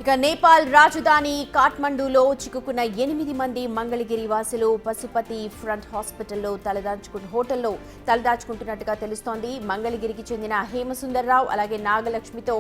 ఇక నేపాల్ రాజధాని కాఠ్మండూలో చిక్కుకున్న 8 మంది మంగళగిరి వాసులు పశుపతి ఫ్రంట్ హోటల్లో తలదాచుకుంటున్నట్టుగా తెలుస్తోంది. మంగళగిరికి చెందిన హేమసుందర్రావు అలాగే నాగలక్ష్మితో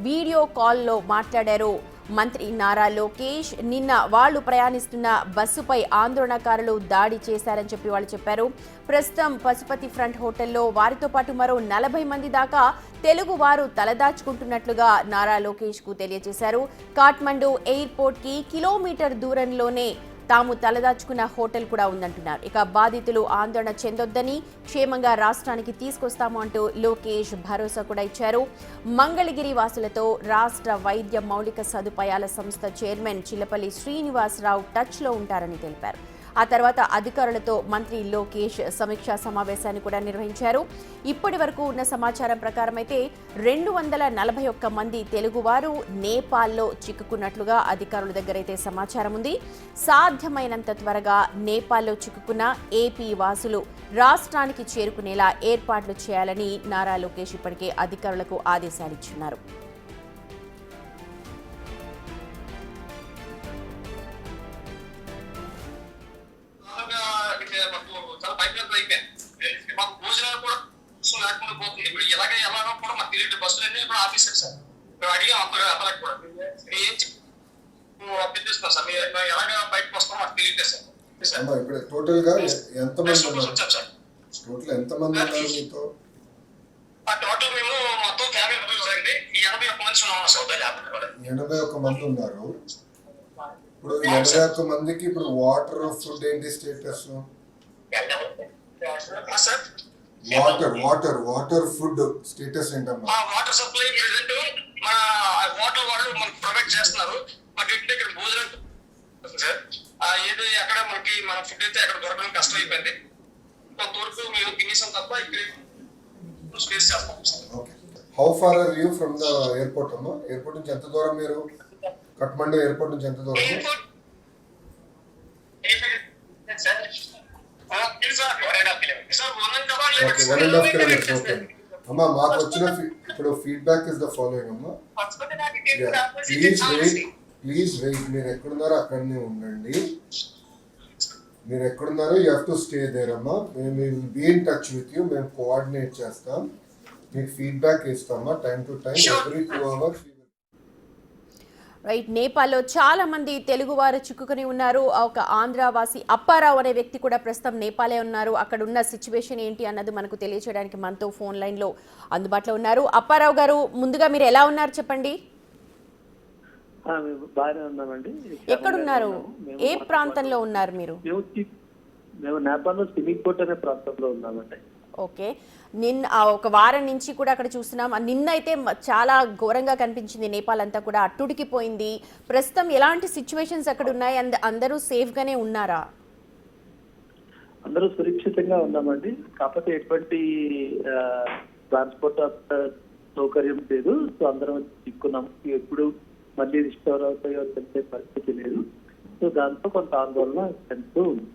వీడియో కాల్లో మాట్లాడారు మంత్రి నారా లోకేష్. నిన్న వాళ్లు ప్రయాణిస్తున్న బస్సుపై ఆందోళనకారులు దాడి చేశారని వాళ్ళు చెప్పారు. ప్రస్తుతం పశుపతి ఫ్రంట్ హోటల్లో వారితో పాటు మరో 40 మంది దాకా తెలుగు వారు తలదాచుకుంటున్నట్లుగా నారా లోకేష్ కు తెలియజేశారు. కాఠ్మండూ ఎయిర్పోర్ట్ కి కిలోమీటర్ దూరంలోనే తాము తలదాచుకున్న హోటల్ కూడా ఉందంటున్నారు. ఇక బాధితులు ఆందోళన చెందొద్దని క్షేమంగా రాష్ట్రానికి తీసుకొస్తాము అంటూ లోకేష్ భరోసా కూడా ఇచ్చారు. మంగళగిరి వాసులతో రాష్ట్ర వైద్య మౌలిక సదుపాయాల సంస్థ చైర్మన్ చిల్లపల్లి శ్రీనివాసరావు టచ్ లో ఉంటారని తెలిపారు. ఆ తర్వాత అధికారులతో మంత్రి లోకేష్ సమీక్షా సమావేశాన్ని కూడా నిర్వహించారు. ఇప్పటి వరకు ఉన్న సమాచారం ప్రకారం అయితే 241 మంది తెలుగువారు నేపాల్లో చిక్కుకున్నట్లుగా అధికారుల దగ్గర అయితే సమాచారం ఉంది. సాధ్యమైనంత త్వరగా నేపాల్లో చిక్కుకున్న ఏపీ వాసులు రాష్ట్రానికి చేరుకునేలా ఏర్పాట్లు చేయాలని నారా లోకేష్ ఇప్పటికే అధికారులకు ఆదేశాలు ఇచ్చున్నారు. భోజనాలు కూడా లేకుండా పోతుంది. ఇప్పుడు ఎలాగో కూడా మాకు తెలియదు. బస్సులన్నీ ఇప్పుడు ఆఫీసర్ సార్ మేము అడిగాం అతనికి కూడా ఏం అభ్యర్థిస్తున్నాం సార్ మీరు ఎలాగ బయటకు వస్తాం మాకు తెలియదు సార్. ఇప్పుడు టోటల్ గా ఎంతమంది వచ్చారు సార్? టోటల్ ఎంతమంది ఉన్నారు మీతో? టోటల్ మేము మొత్తం ఫ్యామిలీ మెంబర్స్ అండి 81 మంది ఉన్నాం సార్. 81 మంది ఉన్నారు. ఇప్పుడు 81 మందికి ఇప్పుడు వాటర్ ఫుడ్ ఏంటి స్టేటస్? వాటర్ ఫుడ్ స్టేటస్ ఏంటమ్మా? వాటర్ సప్లై ప్రెసెంట్ మన వాటర్ వాళ్ళు మనకు ప్రొవైడ్ చేస్తున్నారు. మాకు ఇంటి దగ్గర భోజనం సార్ ఏదో ఎక్కడ మనకి మన ఫుడ్ అయితే అక్కడ దొరకడం కష్టం అయిపోయింది. కొంతవరకు మేము తినేసాం తప్ప ఇక్కడ స్పేస్ చేస్తాం sir. Okay. How far are you from the airport అమ్మా? ఎయిర్పోర్ట్ నుంచి ఎంత దూరం మీరు? కాఠ్మండూ ఎయిర్పోర్ట్ నుంచి ఎంత దూరం? అమ్మా మాకు వచ్చిన ఇప్పుడు ఫీడ్బ్యాక్ ఇస్ ద ఫాలోయింగ్ అమ్మా. Please wait. మీరు ఎక్కడున్నారో అక్కడనే ఉండండి. మీరు ఎక్కడున్నారో you have to stay there అమ్మా. మేము will be in touch with you. మేము కోఆర్డినేట్ చేస్తాం. మీకు ఫీడ్బ్యాక్ ఇస్తామా time to time every 2 hours. Right. నేపాల్లో చాలా మంది తెలుగువారు చిక్కుకుని ఉన్నారు. ఒక ఆంధ్రావాసి అప్పారావు అనే వ్యక్తి కూడా ప్రస్తుతం నేపాలే ఉన్నారు. అక్కడ ఉన్న సిచ్యువేషన్ ఏంటి అన్నది మనకు తెలియచేయడానికి మనతో ఫోన్ లైన్ లో అందుబాటులో ఉన్నారు. అప్పారావు గారు, ముందుగా మీరు ఎలా ఉన్నారు చెప్పండి. బాగానే ఉన్నామండి. ఎక్కడున్నారు? ఏ ప్రాంతంలో ఉన్నారు మీరు? మేము నేపాల్లో సిమికోట్ అనే ప్రాంతంలో ఉన్నామండి. ఓకే. ఒక వారం నుంచి కూడా అక్కడ చూస్తున్నాం. నిన్న అయితే చాలా ఘోరంగా కనిపించింది. నేపాల్ అంతా కూడా అట్టుడికిపోయింది. ప్రస్తుతం ఎలాంటి సిచ్యువేషన్స్ అక్కడ ఉన్నాయి? అందరూ సేఫ్ గానే ఉన్నారా? అందరూ సురక్షితంగా ఉన్నామండి. కాకపోతే ఎటువంటి ట్రాన్స్పోర్ట్ సౌకర్యం లేదు. సో అందరం చిక్కున్నాం. ఎప్పుడు మళ్ళీ రిస్టోర్ అవుతాయో తెలిసే పరిస్థితి లేదు. సో దాంతో కొంత ఆందోళన చెందుతూ ఉంది.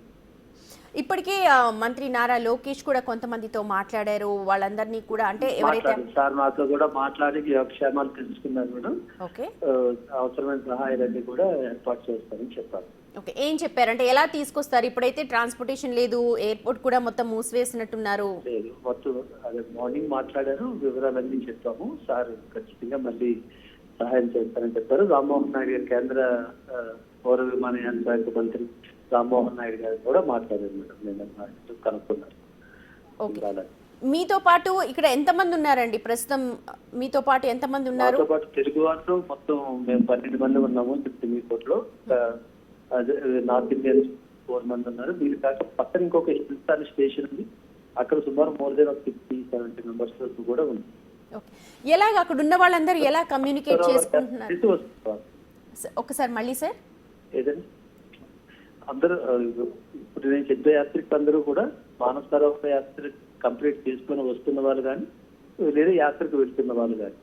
ఇప్పటికే మంత్రి నారా లోకేష్ కూడా కొంతమందితో మాట్లాడారు. వాళ్ళందరినీ కూడా అంటే ఎవరైతే సార్ మాతో కూడా మాట్లాడి యోగక్షేమాలు తెలుసుకున్నారు మేడం. ఓకే. అవసరమైన సహాయాలన్నీ కూడా ఏర్పాటు చేస్తారని చెప్పారు. ఓకే. ఏం చెప్పారంటే ఎలా తీసుకొస్తారు? ఇప్పుడైతే ట్రాన్స్పోర్టేషన్ లేదు, ఎయిర్పోర్ట్ కూడా మొత్తం మూసివేసినట్టున్నారు. లేదు, మొత్తం అదే మార్నింగ్ మాట్లాడారు, వివరాలన్నీ చెప్పాము. సార్ ఖచ్చితంగా మళ్ళీ సహాయం చేస్తారని చెప్పారు. రామ్మోహన్ నాయుడు గారు, కేంద్ర పౌర విమానయాన శాఖ మంత్రి రామ్మోహన్ నాయుడు గారు కూడా మాట్లాడారు మేడం. నేను కనుక్కున్నారు. మీతో పాటు ఇక్కడ ఎంతమంది ఉన్నారండి ప్రస్తుతం? మీతో పాటు ఎంతమంది ఉన్నారు? మీతో పాటు తెలుగు వాళ్ళు మొత్తం మేము 12 మంది ఉన్నాము సిమికోట్లో. నార్త్ ఇండియన్స్ 4 మంది ఉన్నారు. మీరు కాక పక్కన ఇంకొక హిందుస్థానీ స్టేషన్ ఉంది. అక్కడ సుమారు మోర్ దెన్ 60-70 మెంబర్స్ కూడా ఉంది. ఎలాగ అక్కడ ఉన్న వాళ్ళందరూ ఎలా కమ్యూనికేట్ చేసుకుంటున్నారు? ఒకసారి మళ్ళీ సార్. ఏదండి అందరూ ఇప్పుడు నేను చెప్పే యాత్రికులు అందరూ కూడా మానస సరోవర యాత్ర కంప్లీట్ చేసుకుని వస్తున్న వాళ్ళు కానీ లేదా యాత్రకు వెళ్తున్న వాళ్ళు కానీ.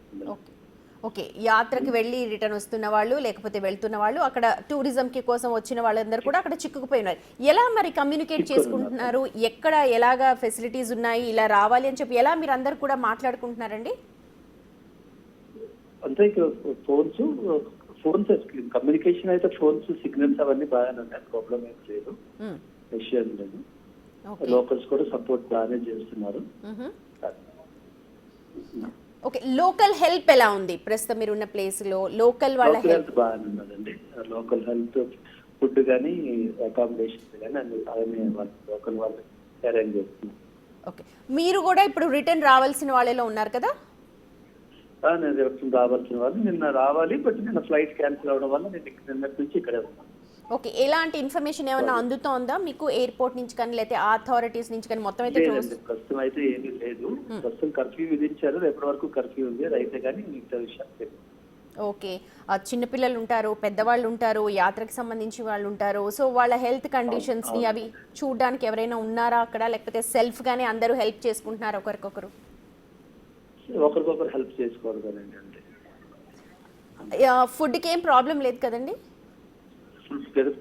ఓకే. యాత్రకు వెళ్ళి రిటర్న్ వస్తున్న వాళ్ళు, లేకపోతే వెళ్తున్న వాళ్ళు, అక్కడ టూరిజం కి కోసం వచ్చిన వాళ్ళందరూ కూడా అక్కడ చిక్కుకుపోయినారు. ఎలా మరి కమ్యూనికేట్ చేసుకుంటున్నారు? ఎక్కడ ఎలాగా ఫెసిలిటీస్ ఉన్నాయి, ఇలా రావాలి అని చెప్పి ఎలా మీరు అందరు కూడా మాట్లాడుకుంటున్నారండి? అంటే ఫోన్స్ కమ్యూనికేషన్ అయితే ఫోన్స్ సిగ్నల్స్ అవన్నీ బాగానే ఉన్నాయి, ప్రాబ్లం ఏం లేదు, విషయం లేదు. లోకల్స్ కూడా సపోర్ట్ బాగానే చేస్తున్నారు. ఓకే, లోకల్ హెల్ప్ ఎలా ఉంది ప్రస్తుతం మీరు ఉన్న ప్లేస్ లో? లోకల్ వాళ్ళ హెల్ప్ బాగానే ఉన్నదండి. లోకల్ హెల్త్, ఫుడ్ కానీ అకామిడేషన్ కానీ అన్ని బాగానే లోకల్ వాళ్ళు అరేంజ్ చేస్తున్నారు. ఓకే, మీరు కూడా ఇప్పుడు రిటర్న్ రావాల్సిన వాళ్ళలో ఉన్నారు కదా? నేను రేపు రావాల్సిన వాళ్ళు నిన్న రావాలి, బట్ నిన్న ఫ్లైట్ క్యాన్సిల్ అవడం వల్ల నేను నిన్నటి నుంచి ఇక్కడే ఉన్నాను. ఓకే, ఎలాంటి ఇన్ఫర్మేషన్ ఏమైనా అందుతోందా మీకు ఎయిర్పోర్ట్ నుంచి కానీ లేకపోతే అథారిటీస్ నుంచి కానీ? మొత్తం అయితే ప్రస్తుతం అయితే ఏమీ లేదు. ప్రస్తుతం కర్ఫ్యూ విధించారు, రేపటి వరకు కర్ఫ్యూ ఉంది, అది అయితే కానీ మిగతా విషయాలు తెలియదు. ఓకే, చిన్నపిల్లలు ఉంటారు, పెద్దవాళ్ళు ఉంటారు, యాత్రకు సంబంధించి వాళ్ళు ఉంటారు. సో వాళ్ళ హెల్త్ కండిషన్స్ ని అవి చూడడానికి ఎవరైనా ఉన్నారా అక్కడ, లేకపోతే సెల్ఫ్ గానే అందరూ హెల్ప్ చేసుకుంటున్నారా ఒకరికొకరు? ఒకరికొకరు హెల్ప్ చేసుకోవాలి కదండి. అంటే ఫుడ్కి ఏం ప్రాబ్లం లేదు కదండి?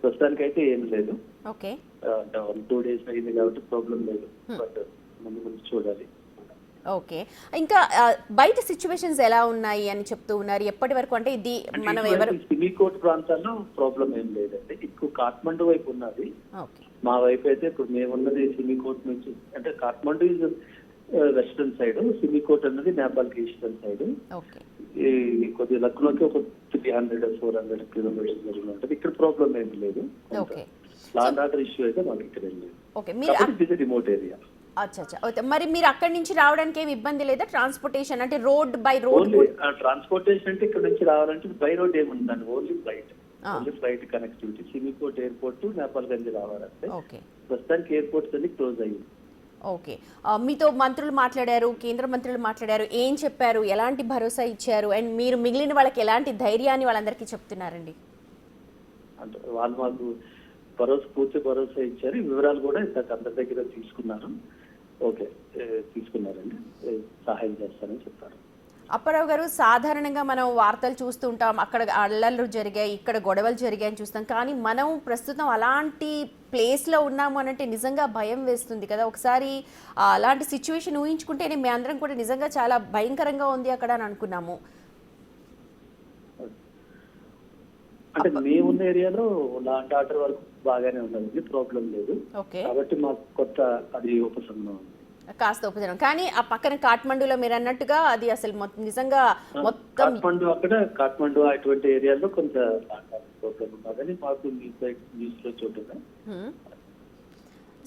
ప్రస్తుతానికి అయితే ఏం లేదు. ఓకే, 2 days అయింది కాబట్టి ప్రాబ్లం లేదు, బట్ ముందు ముందు చూడాలి. ఓకే, ఇంకా బయట సిచ్యువేషన్స్ ఎలా ఉన్నాయి అని చెప్తూ ఉన్నారు ఎప్పటి వరకు? అంటే ఇది మనం ఎవరు సిమికోట్ ప్రాంతాల్లో ప్రాబ్లం ఏం లేదండి, ఎక్కువ కాఠ్మండు వైపు ఉన్నది. మా వైపు అయితే ఇప్పుడు మేమున్నది సిమికోట్ నుంచి, అంటే Kathmandu is western side, Simikot అన్నది నేపాల్కి ఈస్టర్న్ సైడ్. కొద్దిగా లక్నోకి ఒక 300-400 కిలోమీటర్స్ దూరంలో ఉంటుంది. ఇక్కడ ప్రాబ్లం ఏమి లేదు. లాండ్ ఆర్డర్ ఇష్యూ అయితే మాకు ఇక్కడ లేదు, రిమోట్ ఏరియా. అచ్చా, మరి మీరు అక్కడి నుంచి రావడానికి ఏమి ఇబ్బంది లేదా? ట్రాన్స్పోర్టేషన్ అంటే రోడ్ బై రోడ్? ట్రాన్స్పోర్టేషన్ అంటే ఇక్కడ నుంచి రావాలంటే బై రోడ్ ఏముందండి, only flight connectivity. Simikot airport to Nepalgunj రావాలంటే ప్రస్తుతానికి ఎయిర్పోర్ట్స్ అన్ని క్లోజ్ అయ్యింది. ఓకే, మీతో మంత్రులు మాట్లాడారు, కేంద్ర మంత్రులు మాట్లాడారు, ఏం చెప్పారు, ఎలాంటి భరోసా ఇచ్చారు, అండ్ మీరు మిగిలిన వాళ్ళకి ఎలాంటి ధైర్యాన్ని వాళ్ళందరికీ చెప్తున్నారండి? అంటే వాళ్ళు మాకు పూర్తి భరోసా ఇచ్చారు, వివరాలు కూడా ఇంతకు అందరి దగ్గర తీసుకున్నారు. ఓకే, తీసుకున్నారండి, సహాయం చేస్తారని చెప్పారు. అప్పారావు గారు, సాధారణంగా మనం వార్తలు చూస్తూ ఉంటాం, అక్కడ అల్లర్లు జరిగాయి, ఇక్కడ గొడవలు జరిగాయని చూస్తాం, కానీ మనం ప్రస్తుతం అలాంటి ప్లేస్లో ఉన్నాము అనంటే నిజంగా భయం వేస్తుంది కదా. ఒకసారి అలాంటి సిచ్యువేషన్ ఊహించుకుంటేనే మీ అందరం కూడా నిజంగా చాలా భయంకరంగా ఉంది అక్కడ అని అనుకున్నాము. అంటే మేమున్న ఏరియాలో లాండ్ ఆర్డర్ వరకు బాగానే ఉన్నది, ప్రాబ్లం లేదు. కాబట్టి మాకు కొత్త అది ఉపశమనం కాస్త ఉపశమనం. కానీ ఆ పక్కన కాఠ్మండూలో మీరు అన్నట్టుగా అది అసలు నిజంగా మొత్తం కాఠ్మండు అటువంటి ఏరియాలో కొంత ప్రాబ్లం ఉన్నదని మాకు న్యూస్ లో చూడగా.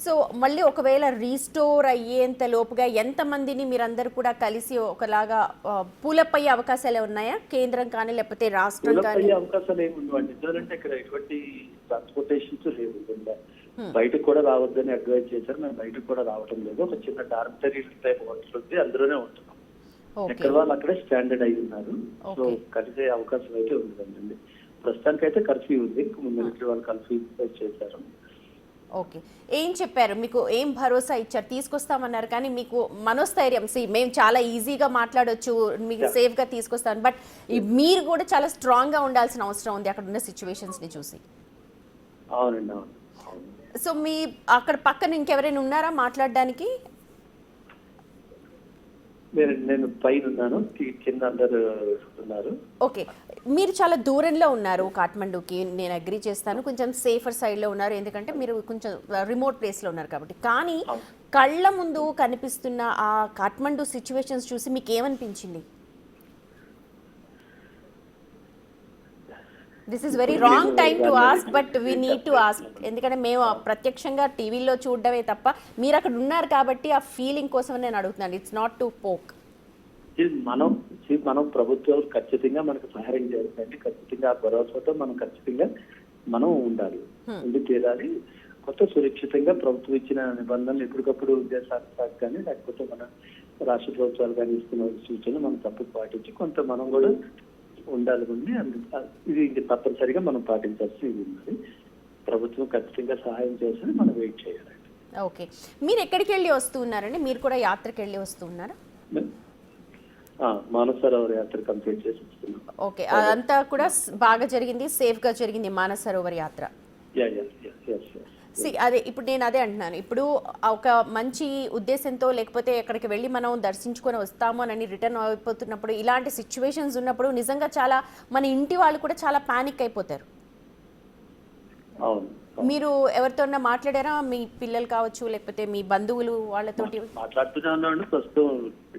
సో మళ్ళీ ఒకవేళ రీస్టోర్ అయ్యేంత లోపుగా ఎంతమందిని మీరందరూ కూడా కలిసి ఒకలాగా పూలప్ అయ్యే అవకాశాలు ఉన్నాయా? కేంద్రం కానీ లేకపోతే రాష్ట్రం కానీ? అవకాశాలు ఏమి ఉండవండి, ఎందుకంటే ఇక్కడ ఎటువంటి ట్రాన్స్పోర్టేషన్స్ లేవు. బయటకు కూడా రావద్దని అడ్వైజ్ చేశారు, మేము బయటకు కూడా రావటం లేదు. ఒక చిన్న డార్మిటరీ టైప్ హోటల్ ఉంది, అందులోనే ఉంటున్నాం. ఎక్కడ వాళ్ళు అక్కడే స్టాండర్డ్ అయి ఉన్నారు. సో కలిసే అవకాశం అయితే ఉందండి. ప్రస్తుతానికి అయితే కర్ఫ్యూ ఉంది, మిలిటరీ వాళ్ళు కర్ఫ్యూ చేశారు. ఓకే, ఏం చెప్పారు మీకు? ఏం భరోసా ఇచ్చారు? తీసుకొస్తామన్నారు, కానీ మీకు మనోస్థైర్యం, మేము చాలా ఈజీగా మాట్లాడొచ్చు, మీకు సేఫ్గా తీసుకొస్తాను, బట్ మీరు కూడా చాలా స్ట్రాంగ్గా ఉండాల్సిన అవసరం ఉంది అక్కడ ఉన్న సిచ్యువేషన్స్ని చూసి. అవునండి, అవును. సో మీ అక్కడ పక్కన ఇంకెవరైనా ఉన్నారా మాట్లాడడానికి? నేను పైన ఉన్నాను, కింద అందరు ఉన్నారు. ఓకే, మీరు చాలా దూరంలో ఉన్నారు కాఠ్మండూకి, నేను అగ్రీ చేస్తాను. కొంచెం సేఫర్ సైడ్లో ఉన్నారు, ఎందుకంటే మీరు కొంచెం రిమోట్ ప్లేస్లో ఉన్నారు కాబట్టి. కానీ కళ్ళ ముందు కనిపిస్తున్న ఆ కాఠ్మండూ సిచ్యువేషన్స్ చూసి మీకు ఏమనిపించింది? This is very wrong time to ask, but we need to ask. ఎందుకంటే మేము ప్రత్యక్షంగా టీవీలో చూడడమే తప్ప మీరు అక్కడ ఉన్నారు కాబట్టి ఆ ఫీలింగ్ కోసం నేను అడుగుతున్నాను. It's not to poke. మనం ప్రభుత్వం ఖచ్చితంగా మనకు సహాయం చేయాలంటే ఖచ్చితంగా ఆ భరోసాతో మనం ఉండాలి, ఉండి తీరాలి. కొత్త సురక్షితంగా ప్రభుత్వం ఇచ్చిన నిబంధనలు ఎప్పటికప్పుడు విద్యాశాఖ కానీ లేకపోతే మన రాష్ట్ర ప్రభుత్వాలు కానీ ఇస్తున్న సూచనలు మనం తప్పు పాటించి కొంత మనం కూడా ఉండాలి. ఇది తప్పనిసరిగా మనం పాటించాల్సింది ఉన్నది. ప్రభుత్వం ఖచ్చితంగా సహాయం చేస్తే మనం వెయిట్ చేయాలండి. ఓకే, మీరు ఎక్కడికి వెళ్ళి వస్తూ ఉన్నారండి? మీరు కూడా యాత్రకి వెళ్ళి వస్తూ ఉన్నారా? మానస సరోవర్ యాత్ర కంప్లీట్ చేసి వస్తున్నాం. ఓకే, అదంతా కూడా బాగా జరిగింది, సేఫ్ గా జరిగింది మానస సరోవర్ యాత్ర? అదే ఇప్పుడు నేను అదే అంటున్నాను. ఇప్పుడు ఒక మంచి ఉద్దేశంతో లేకపోతే ఎక్కడికి వెళ్ళి మనం దర్శించుకొని వస్తాము అని రిటర్న్ అయిపోతున్నప్పుడు ఇలాంటి సిచ్యువేషన్స్ ఉన్నప్పుడు నిజంగా చాలా మన ఇంటి వాళ్ళు కూడా చాలా పానిక్ అయిపోతారు. అవును. మీరు ఎవరితోన్నా మాట్లాడారా? మీ పిల్లలు కావచ్చు లేకపోతే మీ బంధువులు వాళ్ళతోటి? మాట్లాడుతూనే ఉన్నాను. ప్రస్తుతం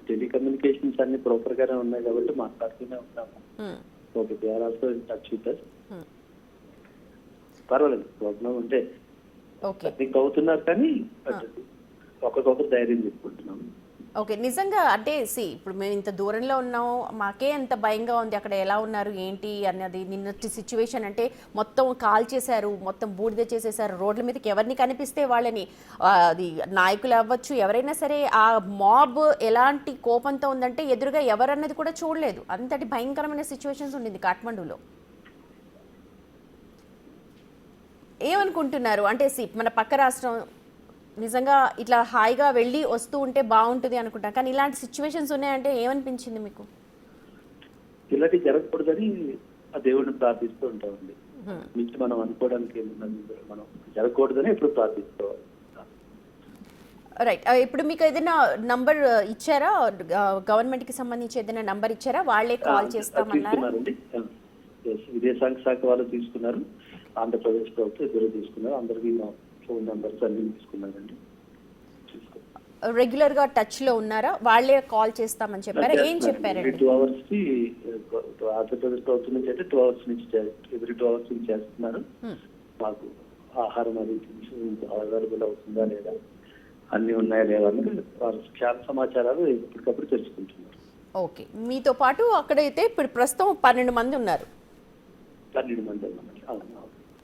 టెలికమ్యూనికేషన్స్ అన్ని ప్రాపర్ గానే ఉన్నాయి కాబట్టి మాట్లాడుతూనే ఉన్నాము. Okay, they are also in touch with us. పర్వాలేదు, ప్రాబ్లం ఉంటే ఓకే మీకు అవుతున్నారు కానీ ఒకరికొకరు ధైర్యం చెప్పుకుంటున్నాము. ఓకే, నిజంగా అంటే ఇప్పుడు మేము ఇంత దూరంలో ఉన్నాము, మాకే ఎంత భయంగా ఉంది అక్కడ ఎలా ఉన్నారు ఏంటి అన్నది. నిన్నటి సిచ్యువేషన్ అంటే మొత్తం కాల్ చేశారు, మొత్తం బూడిద చేసేసారు, రోడ్ల మీదకి ఎవరిని కనిపిస్తే వాళ్ళని అది నాయకులు అవ్వచ్చు ఎవరైనా సరే ఆ మాబ్ ఎలాంటి కోపంతో ఉందంటే ఎదురుగా ఎవరన్నది కూడా చూడలేదు. అంతటి భయంకరమైన సిచ్యువేషన్స్ ఉండింది కాఠ్మండూలో. ఏమనుకుంటున్నారు అంటే మన పక్క రాష్ట్రం నిజంగా ఇట్లా హాయిగా వెళ్ళి వస్తూ ఉంటే బాగుంటుంది అనుకుంటాం, కానీ ఇలాంటి సిచ్యువేషన్స్ ఉన్నాయంటే ఏమనిపించింది మీకు? ఇలాంటి జరగకూడదని ఆ దేవుడిని ప్రార్థిస్తూ ఉంటామండి. నుంచి మనం అనుకోవడానికి ఏముందని, మనం జరగకూడదని ఎప్పుడు ప్రార్థిస్తాం. రైట్. ఇప్పుడు మీకు ఏదైనా నంబర్ ఇచ్చారా? గవర్నమెంట్కి సంబంధించి ఏదైనా నంబర్ ఇచ్చారా? వాళ్ళే కాల్ చేస్తామన్నారా? తీసుకున్నారండి. విదేశాంగ శాఖ వాళ్ళు తీసుకున్నారు, ఆంధ్రప్రదేశ్ ప్రభుత్వం ఇద్దరు తీసుకున్నారు. అందరికీ మా ఫోన్ నంబర్స్ అన్ని తీసుకున్నారండి. రెగ్యులర్ గా టచ్ లో ఉన్నారా? వాళ్ళే కాల్ చేస్తామని చెప్పారా? ఏం చెప్పారండి? 2 hours కి ఆంధ్రప్రదేశ్ ప్రభుత్వం నుంచి అయితే 2 hours నుంచి ఎవ్రీ 2 hours నుంచి చేస్తున్నారు. మాకు ఆహారం అది అవైలబుల్ అవుతుందా లేదా, అన్ని ఉన్నాయా లేదా అని వారు క్షేమ సమాచారాలు ఎప్పటికప్పుడు తెలుసుకుంటున్నారు. ఓకే, మీతో పాటు అక్కడైతే ఇప్పుడు ప్రస్తుతం 12 మంది ఉన్నారు. 12 మంది ఉన్నారు.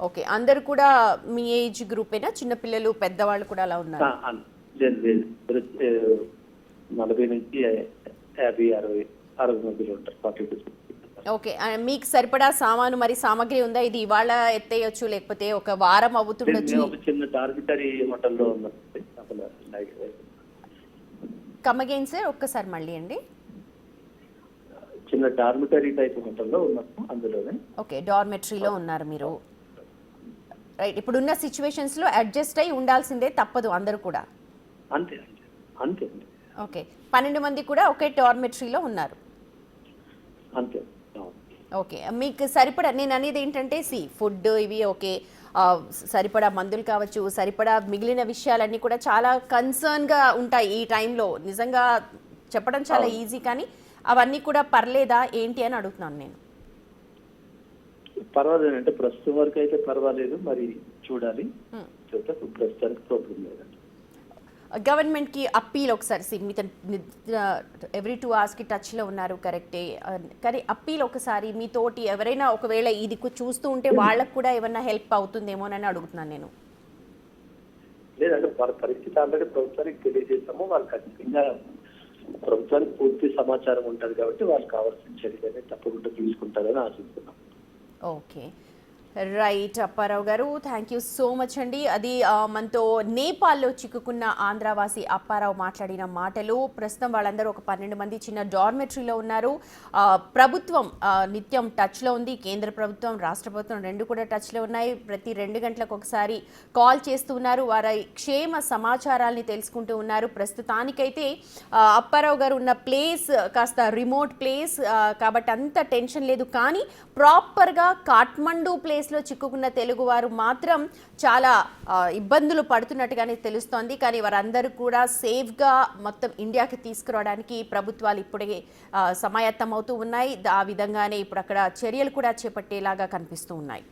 ఓకే, అందరు కూడా మీ ఏజ్ గ్రూపేనా? చిన్నపిల్లలు పెద్దవాళ్ళు కూడా అలా ఉన్నారు? 40 నుంచి 50, 60 మధ్యలో ఉంటారు. 40 to 50. ఓకే, మీకు సరిపడా సామాను మరి సామాగ్రి ఉందా? ఇది ఇవాళ ఎత్తేయచ్చు లేకపోతే ఒక వారం అవుతుండొచ్చు? ఒక చిన్న టార్గెటరీ హోటల్లో ఉన్నాం. కమగైన్ సార్ ఒక్కసారి మళ్ళీ అండి. చిన్న డార్మిటరీ టైప్ హోటల్లో ఉన్నాము, అందులోనే. ఓకే, డార్మెటరీలో ఉన్నారు మీరు. రైట్, ఇప్పుడున్న సిచ్యువేషన్స్ లో అడ్జస్ట్ అయి ఉండాల్సిందే, తప్పదు అందరూ కూడా. అంతే అంతే. ఓకే, 12 మంది కూడా ఒకే డార్మెటరీలో ఉన్నారు. అంతే. ఓకే, మీకు సరిపడా నేను అనేది ఏంటంటే ఫుడ్ ఇవి ఓకే, సరిపడా మందులు కావచ్చు, సరిపడా మిగిలిన విషయాలన్నీ కూడా చాలా కన్సర్న్గా ఉంటాయి ఈ టైంలో. నిజంగా చెప్పడం చాలా ఈజీ, కానీ అవన్నీ కూడా పర్లేదా ఏంటి అని అడుగుతున్నాను నేను. పర్వాలేదు అంటే ప్రస్తుతం వరకు అయితే పర్వాలేదు, మరి చూడాలి. ప్రస్తుతానికి ప్రాబ్లం లేదండి. గవర్నమెంట్ కి అప్పీల్ ఒకసారి మీతో ఎవ్రీ 2 hours కి టచ్ లో ఉన్నారు కరెక్టే, కానీ అప్పీల్ ఒకసారి మీతోటి ఎవరైనా ఒకవేళ ఇది చూస్తూ ఉంటే వాళ్ళకు కూడా ఏమన్నా హెల్ప్ అవుతుందేమోనని అడుగుతున్నాను నేను. లేదంటే పరిస్థితి ఆల్రెడీ ప్రభుత్వానికి తెలియజేస్తాము. వాళ్ళు ఖచ్చితంగా ప్రభుత్వానికి పూర్తి సమాచారం ఉంటుంది కాబట్టి వాళ్ళు కావాల్సిన చర్యలు తప్పకుండా తీసుకుంటారని ఆశిస్తున్నాం. ఓకే, రైట్ అప్పారావు గారు, థ్యాంక్ యూ సో మచ్ అండి. అది మనతో నేపాల్లో చిక్కుకున్న ఆంధ్రావాసి అప్పారావు మాట్లాడిన మాటలు. ప్రస్తుతం వాళ్ళందరూ ఒక 12 మంది చిన్న డార్మెటరీలో ఉన్నారు. ప్రభుత్వం నిత్యం టచ్లో ఉంది, కేంద్ర ప్రభుత్వం రాష్ట్ర ప్రభుత్వం రెండు కూడా టచ్లో ఉన్నాయి. ప్రతి 2 గంటలకు ఒకసారి కాల్ చేస్తూ ఉన్నారు, వారి క్షేమ సమాచారాల్ని తెలుసుకుంటూ ఉన్నారు. ప్రస్తుతానికైతే అప్పారావు గారు ఉన్న ప్లేస్ కాస్త రిమోట్ ప్లేస్ కాబట్టి అంత టెన్షన్ లేదు, కానీ ప్రాపర్గా కాఠ్మండూ ప్లేస్ లో చిక్కుకున్న తెలుగువారు మాత్రం చాలా ఇబ్బందులు పడుతున్నట్టుగానే తెలుస్తోంది. కానీ వారందరూ కూడా సేఫ్గా మొత్తం ఇండియాకి తీసుకురావడానికి ప్రభుత్వాలు ఇప్పుడే సమాయత్తం అవుతూ ఉన్నాయి. ఆ విధంగానే ఇప్పుడు అక్కడ చర్యలు కూడా చేపట్టేలాగా కనిపిస్తూ ఉన్నాయి.